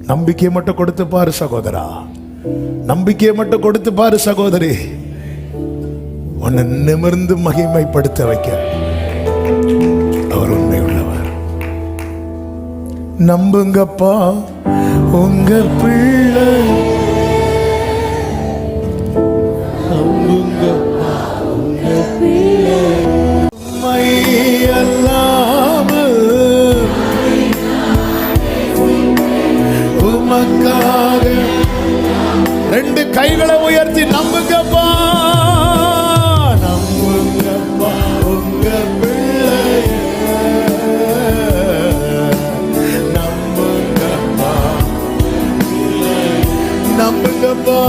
நம்பிக்கையை மட்டும் கொடுத்து பாரு சகோதரா, நம்பிக்கையை மட்டும் கொடுத்து பாரு சகோதரி. உன்னை நிமிர்ந்து மகிமைப்படுத்த வைக்க அவர் உண்மை உள்ளவர். நம்புங்கப்பா உங்க பிள்ளை, நம்புங்கப்பா உங்க பிள்ளை. உண்மை அல்லாமல் உமக்காக ரெண்டு கைகளை உயர்த்தி நம்புங்கப்பா, நம்புங்கப்பா உங்க பிள்ளை, நம்புங்கப்பா, நம்புங்கப்பா.